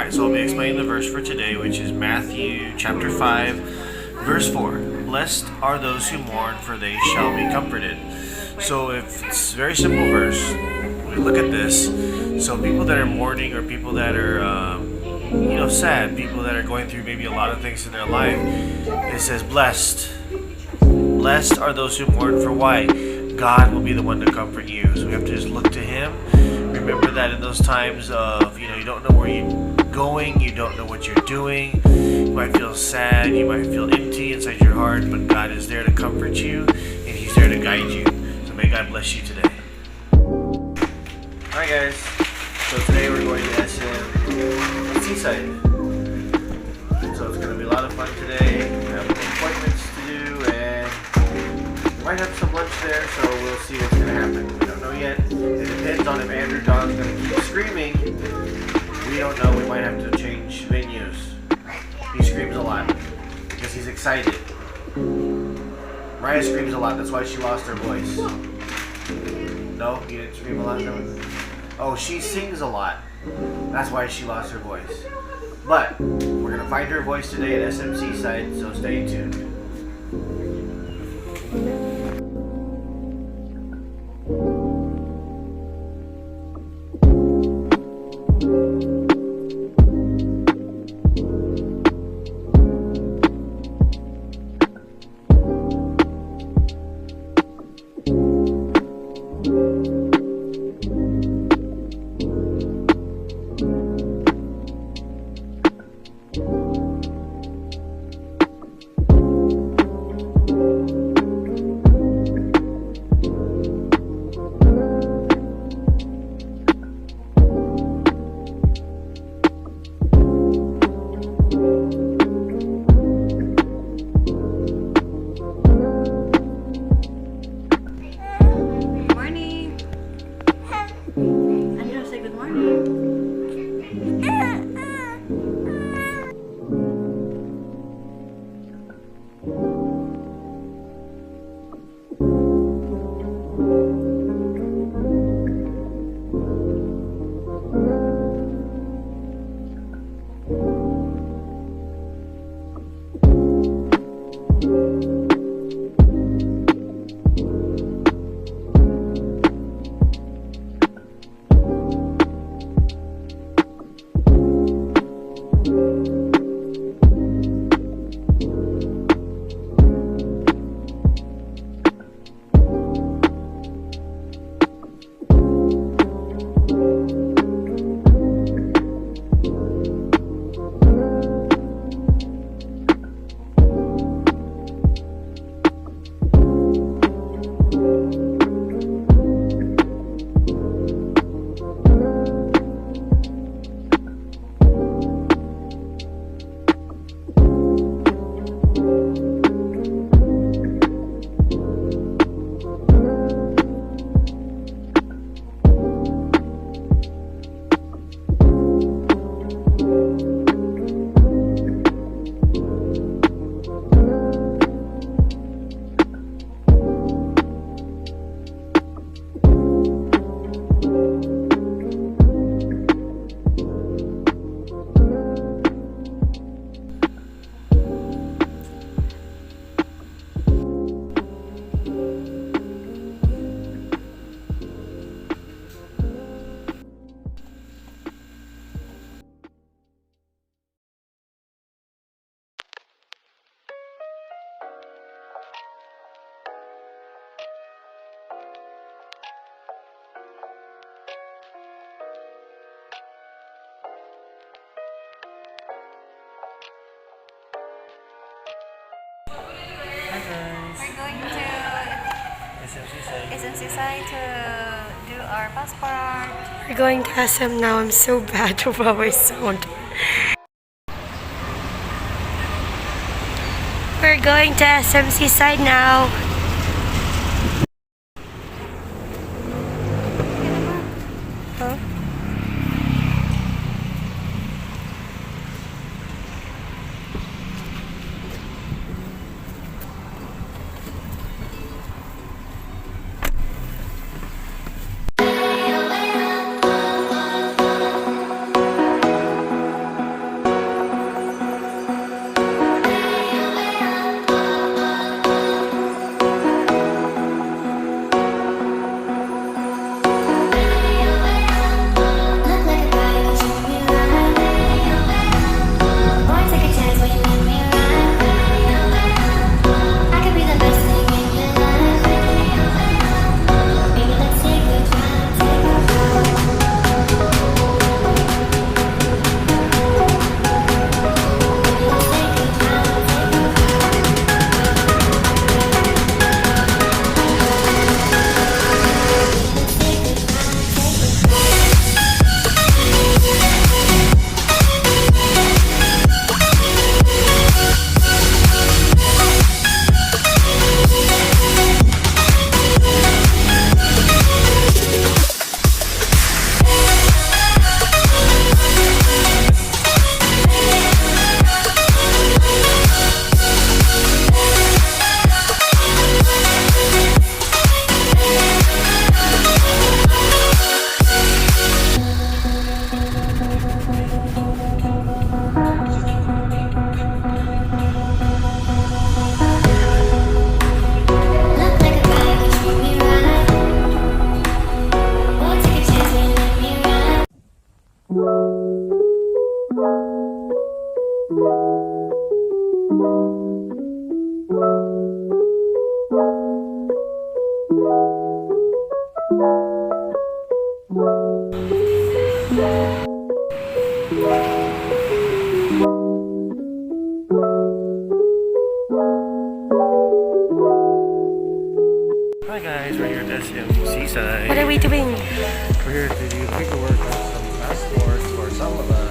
Alright, so I'll be explaining the verse for today, which is Matthew chapter 5, verse 4. Blessed are those who mourn, for they shall be comforted. So if it's a very simple verse, we look at this. So people that are mourning, or people that are, sad, people that are going through maybe a lot of things in their life, it says blessed. Blessed are those who mourn, for why? God will be the one to comfort you. So we have to just look to Him. Remember that in those times of, you don't know where you're going, you don't know what you're doing, you might feel sad, you might feel empty inside your heart, but God is there to comfort you, and He's there to guide you. So may God bless you today. Alright guys, so today we're going to SM Seaside. So it's going to be a lot of fun today. We have appointments to do, and we might have some lunch there, so we'll see what's going to happen. We don't know yet. It depends on if Andrew Don's going to keep screaming. We don't know. We might have to change venues. He screams a lot because he's excited. Mariah screams a lot. That's why she lost her voice. No? You didn't scream a lot? No? Oh, she sings a lot. That's why she lost her voice. But we're going to find her voice today at SMC side, so stay tuned. We're going to SMC side to do our passport. We're going to SM now. I'm so bad of our sound. We're going to SMC side now. Huh? guys, we're here at SM Seaside. What are we doing? We're here to do paperwork on some passports for some of us.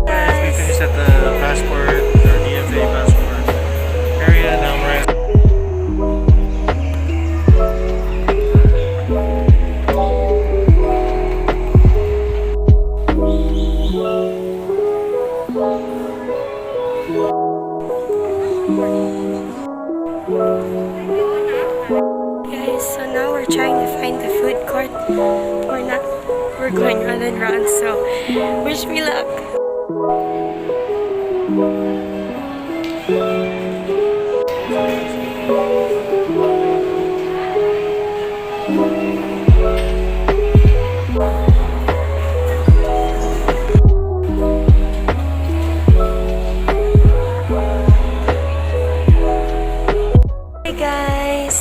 Guys, we finished at the passport, or DFA passport area. Now we're at Guys, so now we're trying to find the food court. We're not. We're going run and run, so wish me luck. Hey guys,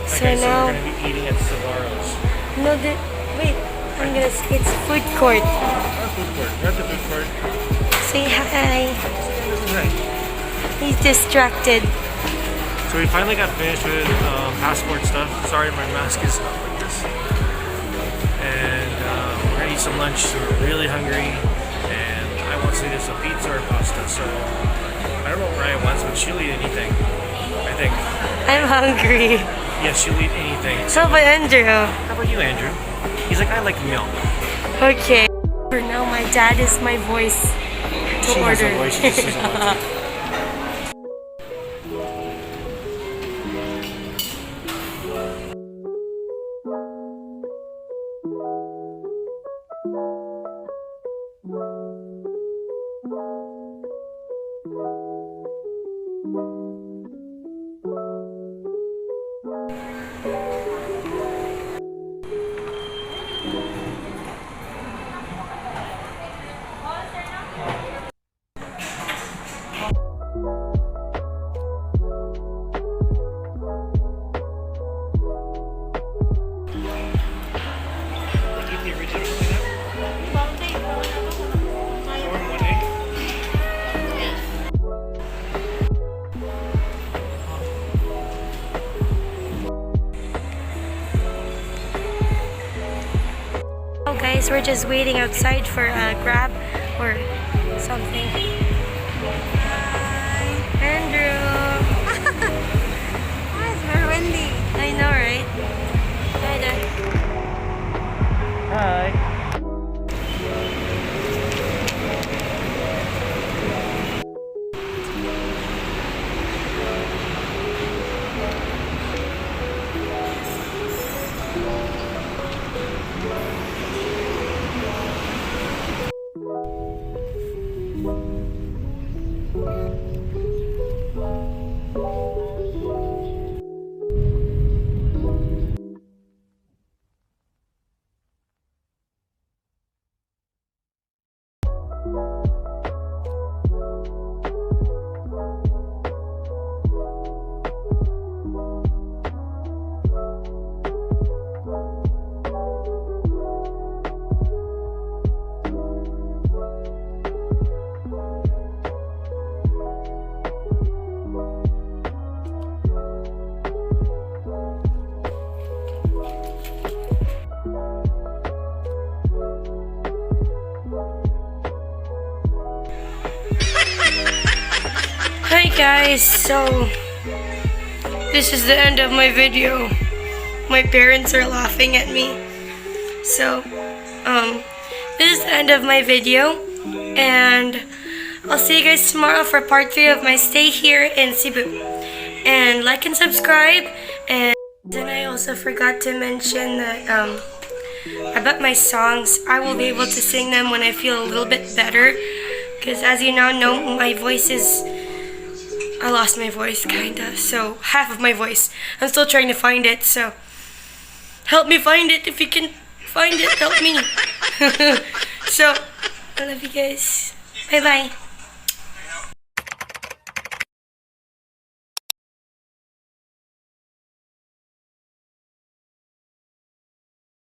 so okay, so now we're gonna be eating at Savaro's. no, wait, I'm gonna say it's food court. Our food court. We're at the food court. Say hi. Right. He's distracted. So we finally got finished with passport stuff. Sorry, my mask is up like this. And we're gonna eat some lunch. So we're really hungry, and I want to say there's a pizza or pasta. So I don't know what Ryan wants, but she'll eat anything. I think. I'm hungry. Yeah, she'll eat anything. So about Andrew. How about you, Andrew? He's like, I like milk. Okay. For now, my dad is my voice to She has order. a voice, she just doesn't want to. Oh guys, we're just waiting outside for a Grab or something. Andrew! Ah, it's very windy. I know, right? Hi there. Hi. Hi guys, so this is the end of my video. My parents are laughing at me. So, this is the end of my video, and I'll see you guys tomorrow for part 3 of my stay here in Cebu. And like and subscribe, and then I also forgot to mention that about my songs. I will be able to sing them when I feel a little bit better, because as you now know, my voice is I lost my voice, kinda. So, half of my voice. I'm still trying to find it, so help me find it. If you can find it, help me. So, I love you guys. Bye-bye.